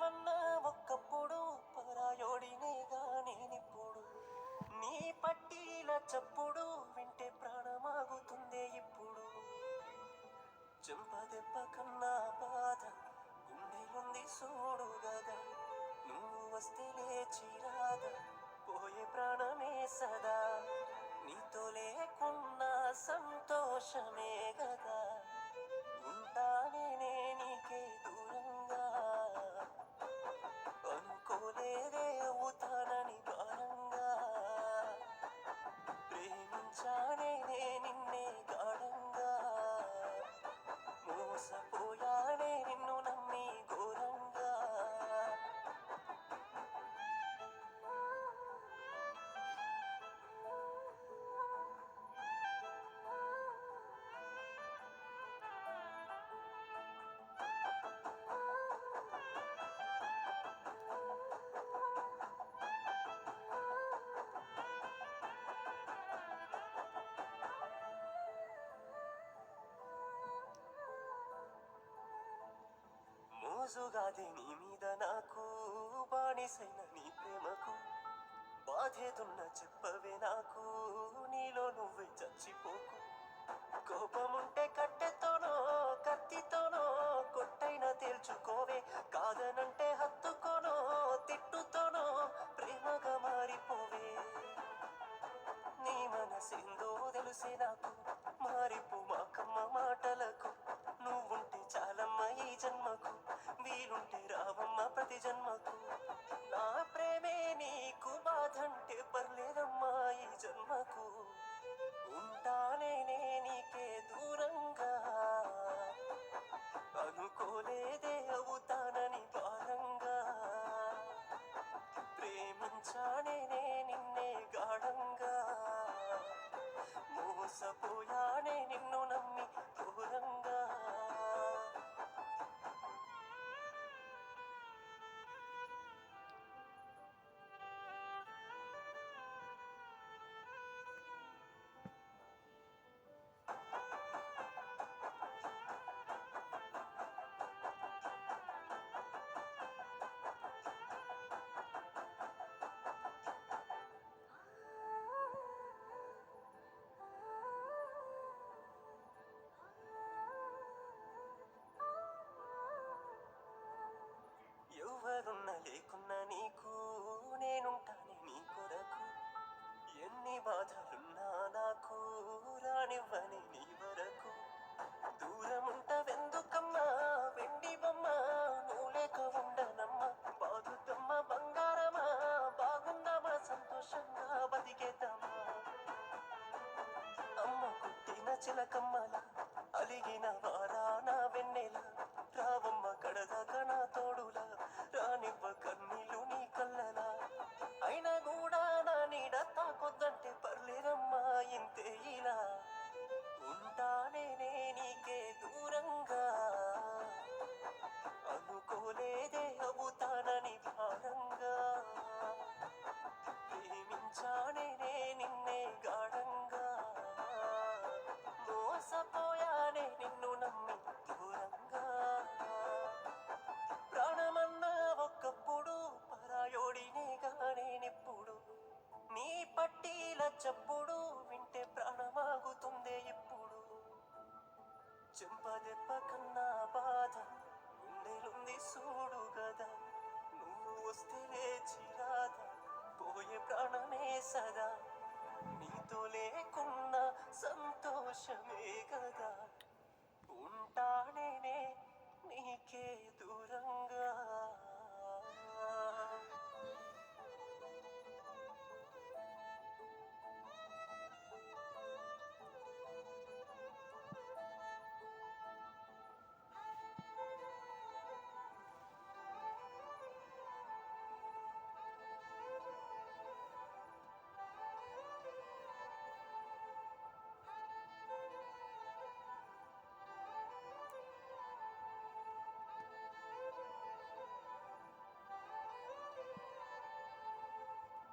ప్రాణమన్నా ఒక్కప్పుడు పరాయోడినేగా నేనిప్పుడు. నీ పట్టీల చప్పుడు వింటే ప్రాణమాగుతుందే ఇప్పుడు. చెంపదెబ్బ కన్నా బాధ గుండెలుంది చూడు గదా. నువ్వు వస్తే లేచిరాద పోయే ప్రాణమే సదా. నీతో లేకున్నా సంతోషమే గదా. ఉంటానే నీకే దూరంగా. అనుకోలేదే అవుతానని భారంగా. ప్రేమించానే నిన్నే గాఢంగా. మోసపోయానే నిన్ను నమ్మి ఘోరంగా. మోజుగాదే నీ మీద నాకు బానిసైన నీ ప్రేమకు. బాధేదున్న చెప్పవే నాకు నీలో నువ్వే చచ్చిపోకు. కోపముంటే కట్టెతోనో కత్తితోనో కొట్టైనా తేల్చుకోవే. కాదనంటే హత్తుకోనో తిట్టుతోనో ప్రేమగా మారిపోవే. నీ మనసేందో తెలిసే నాకు మారిపో మాకమ్మ మాటలకు. నువ్వుంటే చాలమ్మ ఈ జన్మకు వీలుంటే రావమ్మ ప్రతి జన్మకు. నా ప్రేమే నీకు బాధంటే పర్లేదమ్మా ఈ జన్మకు. ఉంటానే నీకే దూరంగా. అనుకోలేదే అవుతానని భారంగా. ప్రేమించానే నిన్నే గాఢంగా. మోసపోయానే నిన్ను నమ్మి ఘోరంగా. ఎవరున్నా లేకున్నా నీకు నేనుంటానే నీ కొరకు. ఎన్ని బాధలున్నా నాకు రానివ్వని నీ వరకు. దూరముంటవెందుకమ్మా వెండి బొమ్మ నువ్వు లేక ఉండనమ్మా. బాగుందమ్మా బంగారమా బాగుందామా సంతోషంగా బతికేద్దామా. అమ్మ కుట్టిన చిలకమ్మల అలిగిన వారా నా వెన్నెల. రావమ్మ కడదాకా నా తోడులా రానివ్వ కన్నీళ్ళు నీ కళ్ళలా. అయినా కూడా నా నీడ తాకొద్దంటే పర్లేదమ్మా ఇంతే ఇలా. ఉంటానే నీకే దూరంగా. అనుకోలేదే అవుతానని భారంగా. ప్రేమించానే నిన్నే గాఢంగా. మోసపోయానే నిన్ను నమ్మి దూరంగా. ప్రాణమన్నా ఒక్కప్పుడు పరాయోడినేగా నేనిప్పుడు. నీ పట్టీల చప్పుడు వింటే ప్రాణమాగుతుందే ఇప్పుడు. చెంపదెబ్బ కన్నా బాధ గుండెలుంది చూడు గదా. నువ్వు వస్తే లేచిరాద పోయే ప్రాణమే సదా. నీతో లేకున్నా సంతోషమే గదా.